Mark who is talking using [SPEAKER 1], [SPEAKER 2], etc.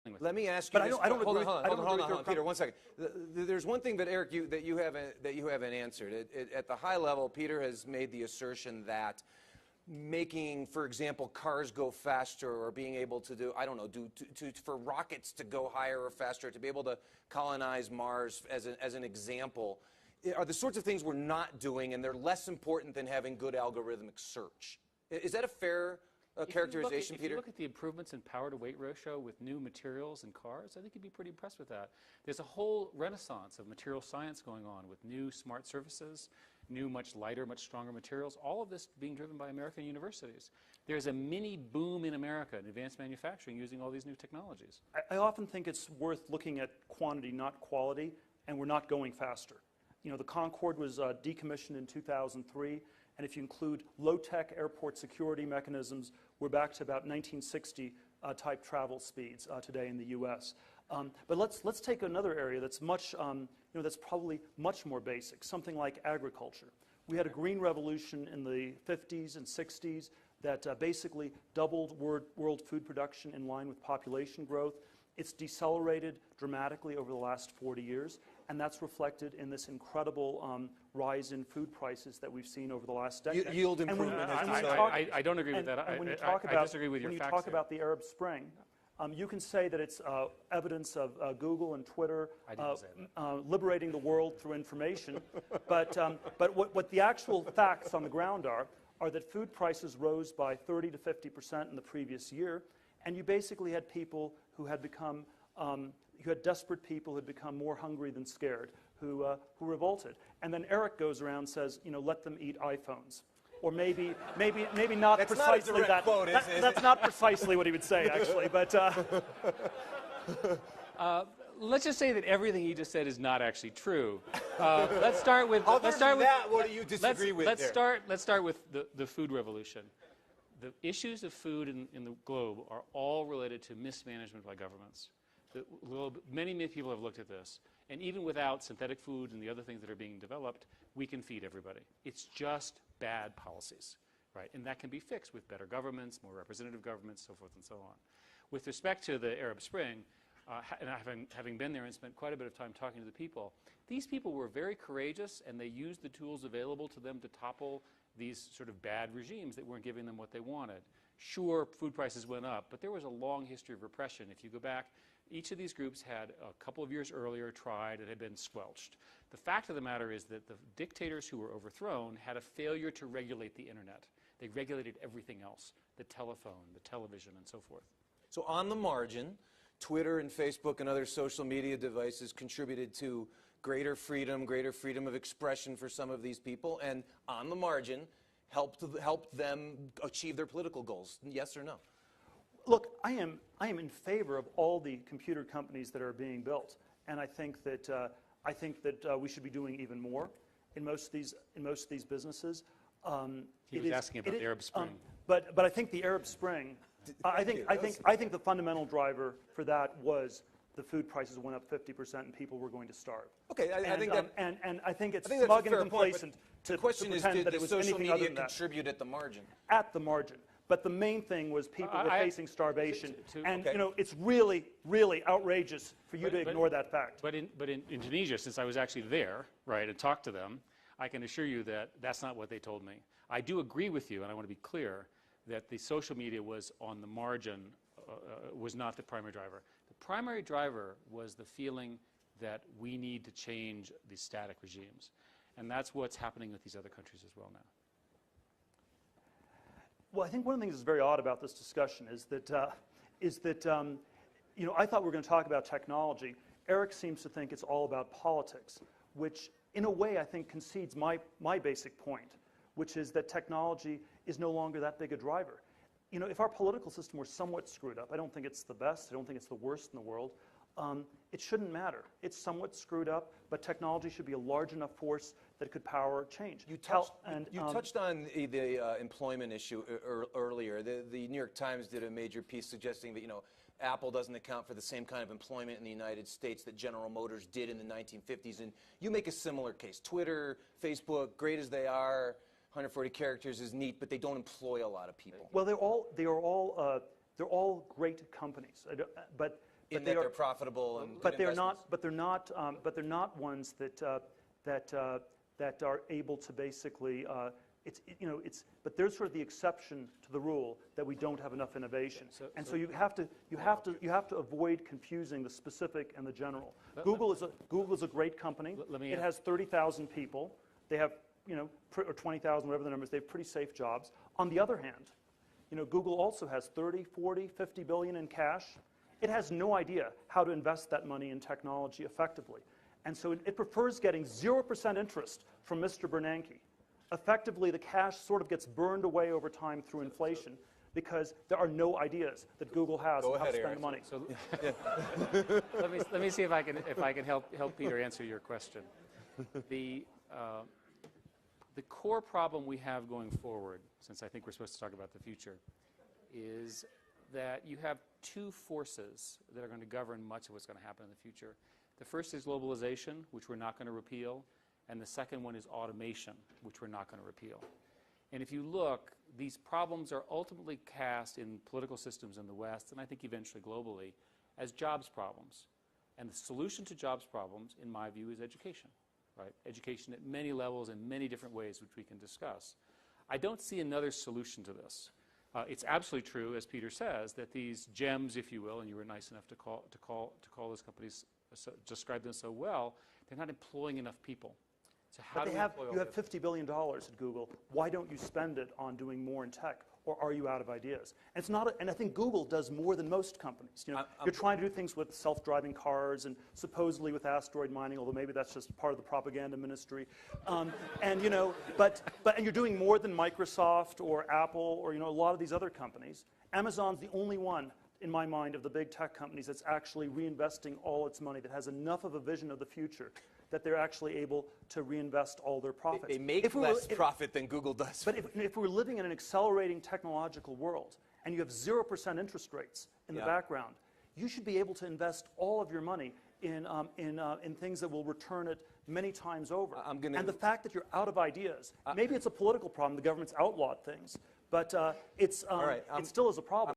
[SPEAKER 1] with.
[SPEAKER 2] Let me ask you
[SPEAKER 3] But
[SPEAKER 2] this.
[SPEAKER 3] I don't
[SPEAKER 2] hold
[SPEAKER 3] agree
[SPEAKER 2] on,
[SPEAKER 3] with-
[SPEAKER 2] hold on, Peter, 1 second. There's one thing that, Eric, that you haven't answered. At the high level, Peter has made the assertion that making, for example, cars go faster, or being able to do, I don't know, for rockets to go higher or faster, to be able to colonize Mars, as an example, are the sorts of things we're not doing, and they're less important than having good algorithmic search. Is that a fair characterization, Peter?
[SPEAKER 1] If you look at the improvements in power-to-weight ratio with new materials in cars, I think you'd be pretty impressed with that. There's a whole renaissance of material science going on with new smart surfaces, new, much lighter, much stronger materials, all of this being driven by American universities. There's a mini boom in America in advanced manufacturing using all these new technologies.
[SPEAKER 3] I often think it's worth looking at quantity, not quality, and we're not going faster. You know, the Concorde was decommissioned in 2003, and if you include low-tech airport security mechanisms, we're back to about 1960 type travel speeds today in the U.S. But let's take another area that's much, that's probably much more basic, something like agriculture. We had a green revolution in the 50s and 60s that basically doubled world food production in line with population growth. It's decelerated dramatically over the last 40 years, and that's reflected in this incredible rise in food prices that we've seen over the last decade.
[SPEAKER 2] Yield improvement.
[SPEAKER 1] I don't agree with that. I disagree with your facts.
[SPEAKER 3] When you talk about the Arab Spring, you can say that it's evidence of Google and Twitter liberating the world through information, but what the actual facts on the ground are that food prices rose by 30 to 50% in the previous year, and you basically had people who had become, you had desperate people who had become more hungry than scared, who revolted. And then Eric goes around and says, let them eat iPhones. Or maybe not
[SPEAKER 2] that's
[SPEAKER 3] precisely
[SPEAKER 2] not a direct quote, is it?
[SPEAKER 3] That's not precisely what he would say, actually. But
[SPEAKER 1] let's just say that everything he just said is not actually true. Let's start with.
[SPEAKER 2] What do you disagree with?
[SPEAKER 1] Let's start with the food revolution. The issues of food in the globe are all related to mismanagement by governments. Many people have looked at this, and even without synthetic food and the other things that are being developed, we can feed everybody. It's just bad policies, right? And that can be fixed with better governments, more representative governments, so forth and so on. With respect to the Arab Spring, and having been there and spent quite a bit of time talking to the people, these people were very courageous, and they used the tools available to them to topple these sort of bad regimes that weren't giving them what they wanted. Sure, food prices went up, but there was a long history of repression. If you go back, each of these groups had a couple of years earlier tried and had been squelched. The fact of the matter is that the dictators who were overthrown had a failure to regulate the internet. They regulated everything else, the telephone, the television, and so forth.
[SPEAKER 2] So on the margin, Twitter and Facebook and other social media devices contributed to greater freedom of expression for some of these people, and on the margin, helped them achieve their political goals. Yes or no?
[SPEAKER 3] Look, I am in favor of all the computer companies that are being built, and I think that we should be doing even more in most of these businesses.
[SPEAKER 1] He was asking about the Arab Spring.
[SPEAKER 3] But I think the Arab Spring, I think the fundamental driver for that was the food prices went up 50% and people were going to starve.
[SPEAKER 2] Okay, I think that,
[SPEAKER 3] and I think it's
[SPEAKER 2] that's
[SPEAKER 3] smug
[SPEAKER 2] a
[SPEAKER 3] and
[SPEAKER 2] fair point,
[SPEAKER 3] complacent
[SPEAKER 2] the question is,
[SPEAKER 3] pretend
[SPEAKER 2] did
[SPEAKER 3] that it
[SPEAKER 2] the
[SPEAKER 3] was
[SPEAKER 2] social
[SPEAKER 3] anything other
[SPEAKER 2] media
[SPEAKER 3] than that.
[SPEAKER 2] contribute at the margin?
[SPEAKER 3] At the margin. But the main thing was people were facing starvation. And
[SPEAKER 2] okay.
[SPEAKER 3] It's really, really outrageous for you to ignore that fact.
[SPEAKER 1] But in Indonesia, since I was actually there, right, and talked to them, I can assure you that that's not what they told me. I do agree with you, and I want to be clear, that the social media was on the margin, was not the primary driver. The primary driver was the feeling that we need to change the static regimes. And that's what's happening with these other countries as well now.
[SPEAKER 3] Well, I think one of the things that's very odd about this discussion is that I thought we were going to talk about technology. Eric seems to think it's all about politics, which in a way I think concedes my basic point, which is that technology is no longer that big a driver. If our political system were somewhat screwed up, I don't think it's the best, I don't think it's the worst in the world, it shouldn't matter. It's somewhat screwed up, but technology should be a large enough force that could power change.
[SPEAKER 2] You touched on the employment issue earlier. The New York Times did a major piece suggesting that Apple doesn't account for the same kind of employment in the United States that General Motors did in the 1950s, and you make a similar case. Twitter, Facebook, great as they are, 140 characters is neat, but they don't employ a lot of people.
[SPEAKER 3] Well, they're all great companies, but
[SPEAKER 2] in that they're profitable and
[SPEAKER 3] but
[SPEAKER 2] good
[SPEAKER 3] they're
[SPEAKER 2] investments?
[SPEAKER 3] not. But they're not ones that are able to basically. But there's sort of the exception to the rule that we don't have enough innovation, so you have to avoid confusing the specific and the general. Google is a great company. It has 30,000 people. They have or 20,000, whatever the numbers. They have pretty safe jobs. On the other hand, Google also has 30, 40, 50 billion in cash. It has no idea how to invest that money in technology effectively, and so it prefers getting 0% interest from Mr. Bernanke. Effectively, the cash sort of gets burned away over time through inflation because there are no ideas that Google has on how to spend the money.
[SPEAKER 1] So, let me see if I can help Peter answer your question. The core problem we have going forward, since I think we're supposed to talk about the future, is that you have two forces that are going to govern much of what's going to happen in the future. The first is globalization, which we're not going to repeal. And the second one is automation, which we're not going to repeal. And if you look, these problems are ultimately cast in political systems in the West, and I think eventually globally, as jobs problems. And the solution to jobs problems, in my view, is education, right? Education at many levels in many different ways, which we can discuss. I don't see another solution to this. It's absolutely true, as Peter says, that these gems, if you will, and you were nice enough to call those companies, describe them so well, they're not employing enough people. So how do you have
[SPEAKER 3] $50 billion at Google. Why don't you spend it on doing more in tech? Or are you out of ideas? And it's not. And I think Google does more than most companies. You're trying to do things with self-driving cars and supposedly with asteroid mining, although maybe that's just part of the propaganda ministry. And you're doing more than Microsoft or Apple or a lot of these other companies. Amazon's the only one, in my mind, of the big tech companies that's actually reinvesting all its money, that has enough of a vision of the future that they're actually able to reinvest all their profits.
[SPEAKER 2] They make less profit than Google does.
[SPEAKER 3] But if we're living in an accelerating technological world and you have 0% interest rates in the background, you should be able to invest all of your money in things that will return it many times over. And the fact that you're out of ideas, maybe it's a political problem, the government's outlawed things, but it still is a problem.